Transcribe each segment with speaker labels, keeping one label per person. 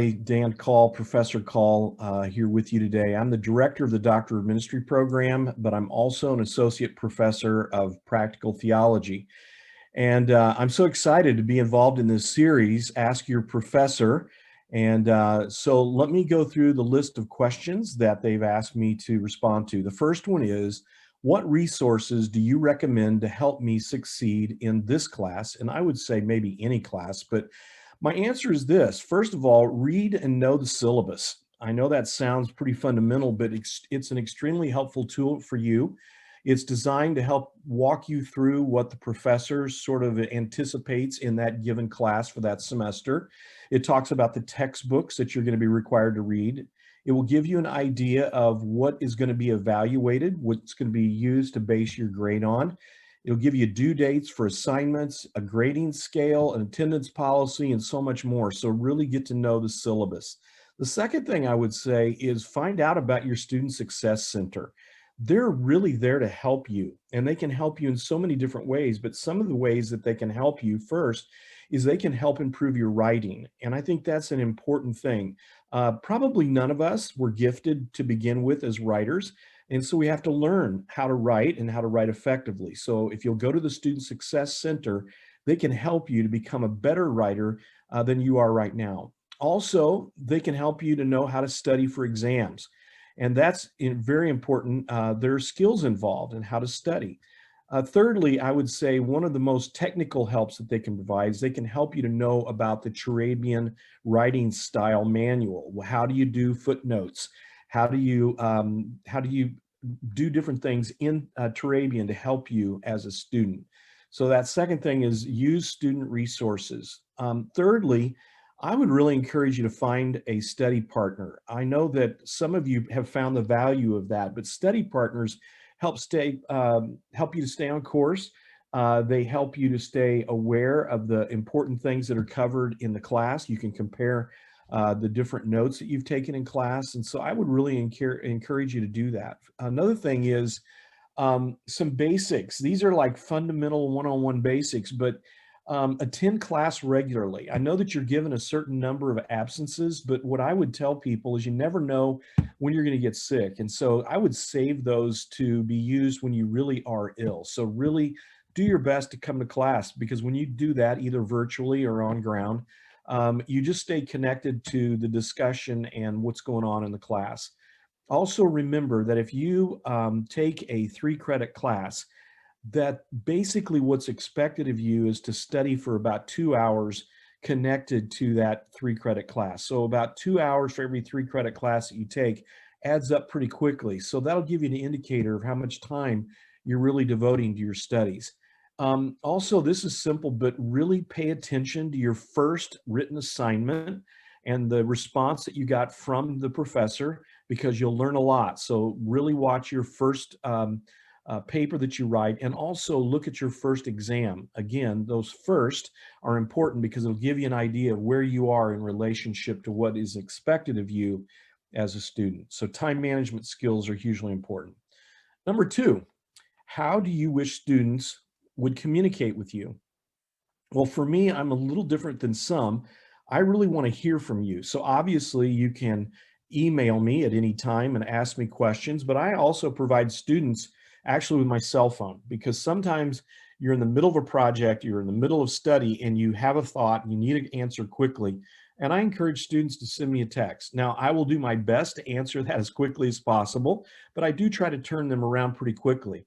Speaker 1: Dan Call, Professor Call, here with you today. I'm the director of the Doctor of Ministry program, but I'm also an associate professor of practical theology. And I'm so excited to be involved in this series, Ask Your Professor. And so let me go through the list of questions that they've asked me to respond to. The first one is, what resources do you recommend to help me succeed in this class? And I would say maybe any class, but my answer is this. First of all, read and know the syllabus. I know that sounds pretty fundamental, but it's an extremely helpful tool for you. It's designed to help walk you through what the professor sort of anticipates in that given class for that semester. It talks about the textbooks that you're going to be required to read. It will give you an idea of what is going to be evaluated, what's going to be used to base your grade on. It'll give you due dates for assignments, a grading scale, an attendance policy, and so much more. So really get to know the syllabus. The second thing I would say is find out about your Student Success Center. They're really there to help you, and they can help you in so many different ways, but some of the ways that they can help you first is they can help improve your writing. And I think that's an important thing. Probably none of us were gifted to begin with as writers. And so we have to learn how to write and how to write effectively. So if you'll go to the Student Success Center, they can help you to become a better writer than you are right now. Also, they can help you to know how to study for exams. And that's very important. There are skills involved in how to study. Thirdly, I would say one of the most technical helps that they can provide is they can help you to know about the Turabian writing style manual. How do you do footnotes? How do you do different things in Turabian to help you as a student? So that second thing is use student resources. Thirdly, I would really encourage you to find a study partner. I know that some of you have found the value of that, but study partners help you to stay on course. They help you to stay aware of the important things that are covered in the class. You can compare the different notes that you've taken in class. And so I would really encourage you to do that. Another thing is some basics. These are like fundamental one-on-one basics, but attend class regularly. I know that you're given a certain number of absences, but what I would tell people is you never know when you're going to get sick. And so I would save those to be used when you really are ill. So really do your best to come to class, because when you do that, either virtually or on ground, you just stay connected to the discussion and what's going on in the class. Also remember that if you take a 3-credit class, that basically what's expected of you is to study for about 2 hours connected to that 3-credit class. So about 2 hours for every 3-credit class that you take adds up pretty quickly. So that'll give you an indicator of how much time you're really devoting to your studies. Also, this is simple, but really pay attention to your first written assignment and the response that you got from the professor, because you'll learn a lot. So really watch your first paper that you write, and also look at your first exam. Again, those first are important because it'll give you an idea of where you are in relationship to what is expected of you as a student. So time management skills are hugely important. Number 2, how do you wish students would communicate with you? Well, for me, I'm a little different than some. I really want to hear from you. So obviously you can email me at any time and ask me questions, but I also provide students actually with my cell phone, because sometimes you're in the middle of a project, you're in the middle of study, and you have a thought and you need an answer quickly. And I encourage students to send me a text. Now, I will do my best to answer that as quickly as possible, but I do try to turn them around pretty quickly.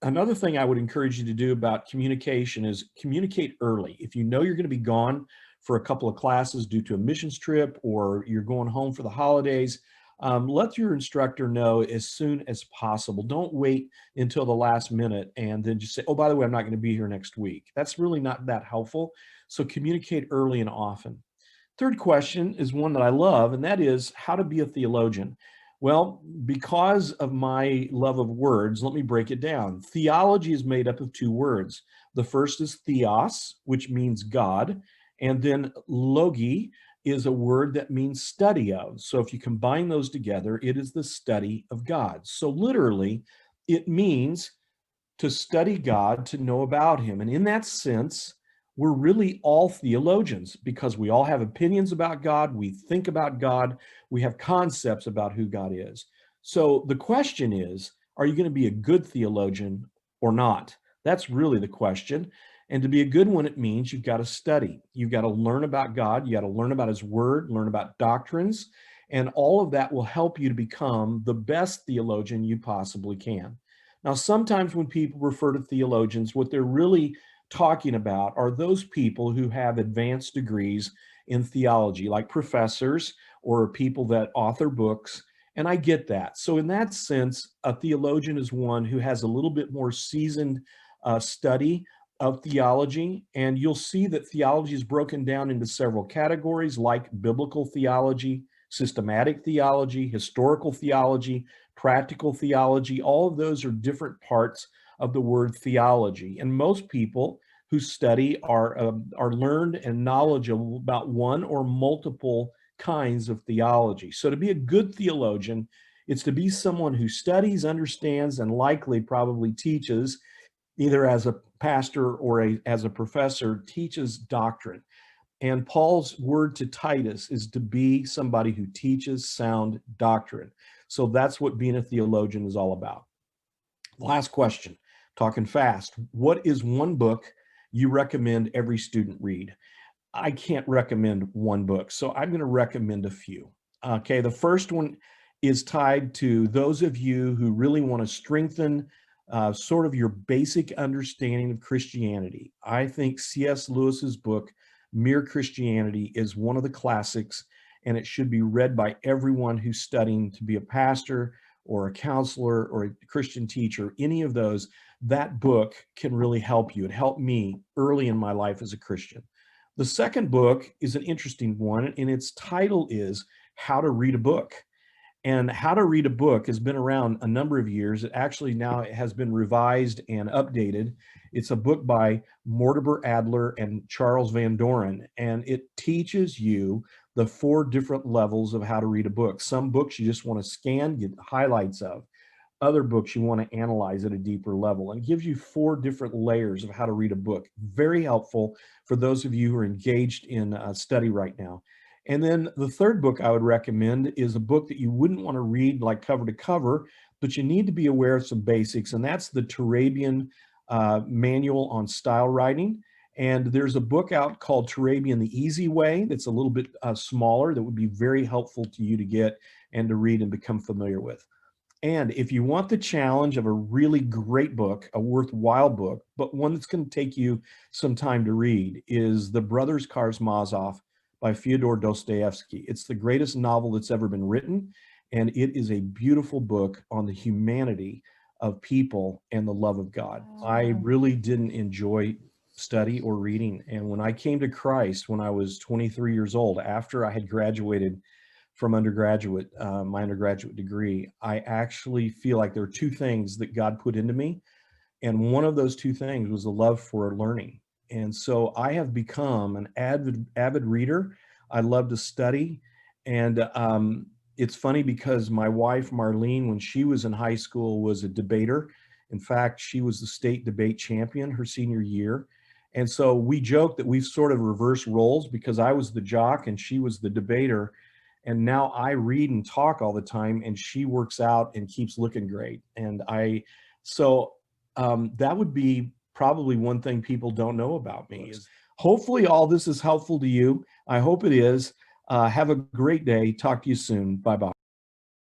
Speaker 1: Another thing I would encourage you to do about communication is communicate early. If you know you're going to be gone for a couple of classes due to a missions trip, or you're going home for the holidays, let your instructor know as soon as possible. Don't wait until the last minute and then just say, oh, by the way, I'm not going to be here next week. That's really not that helpful. So communicate early and often. Third question is one that I love, and that is how to be a theologian. Well, because of my love of words, let me break it down. Theology is made up of 2 words. The first is theos, which means God, and then logi is a word that means study of. So if you combine those together, it is the study of God. So literally, it means to study God, to know about him. And in that sense, we're really all theologians because we all have opinions about God, we think about God, we have concepts about who God is. So the question is, are you going to be a good theologian or not? That's really the question. And to be a good one, it means you've got to study. You've got to learn about God. You got to learn about his word, learn about doctrines, and all of that will help you to become the best theologian you possibly can. Now, sometimes when people refer to theologians, what they're really talking about are those people who have advanced degrees in theology, like professors or people that author books. And I get that. So in that sense, a theologian is one who has a little bit more seasoned study of theology. And you'll see that theology is broken down into several categories like biblical theology, systematic theology, historical theology, practical theology. All of those are different parts of the word theology. And most people who study are learned and knowledgeable about one or multiple kinds of theology. So to be a good theologian, it's to be someone who studies, understands, and likely probably teaches, either as a pastor or as a professor, teaches doctrine. And Paul's word to Titus is to be somebody who teaches sound doctrine. So that's what being a theologian is all about. Last question, talking fast. What is one book you recommend every student read? I can't recommend one book, so I'm going to recommend a few. Okay, the first one is tied to those of you who really want to strengthen sort of your basic understanding of Christianity. I think C.S. Lewis's book, Mere Christianity, is one of the classics, and it should be read by everyone who's studying to be a pastor or a counselor or a Christian teacher, any of those. That book can really help you. It helped me early in my life as a Christian. The second book is an interesting one, and its title is How to Read a Book. And How to Read a Book has been around a number of years. It actually now has been revised and updated. It's a book by Mortimer Adler and Charles Van Doren, and it teaches you the 4 different levels of how to read a book. Some books you just want to scan, get highlights of. Other books you want to analyze at a deeper level, and it gives you 4 different layers of how to read a book. Very helpful for those of you who are engaged in study right now. And then the third book I would recommend is a book that you wouldn't want to read like cover to cover, but you need to be aware of some basics, and that's the Turabian Manual on Style Writing. And there's a book out called Turabian the Easy Way that's a little bit smaller that would be very helpful to you to get and to read and become familiar with. And if you want the challenge of a really great book, a worthwhile book, but one that's going to take you some time to read, is The Brothers Karamazov by Fyodor Dostoevsky. It's the greatest novel that's ever been written, and it is a beautiful book on the humanity of people and the love of God. I really didn't enjoy study or reading. And when I came to Christ when I was 23 years old, after I had graduated from my undergraduate degree, I actually feel like there are 2 things that God put into me. And one of those 2 things was a love for learning. And so I have become an avid reader. I love to study. And it's funny because my wife, Marlene, when she was in high school, was a debater. In fact, she was the state debate champion her senior year. And so we joke that we've sort of reversed roles because I was the jock and she was the debater. And now I read and talk all the time, and she works out and keeps looking great. And that would be probably one thing people don't know about me. Is hopefully all this is helpful to you. I hope it is. Have a great day. Talk to you soon. Bye-bye.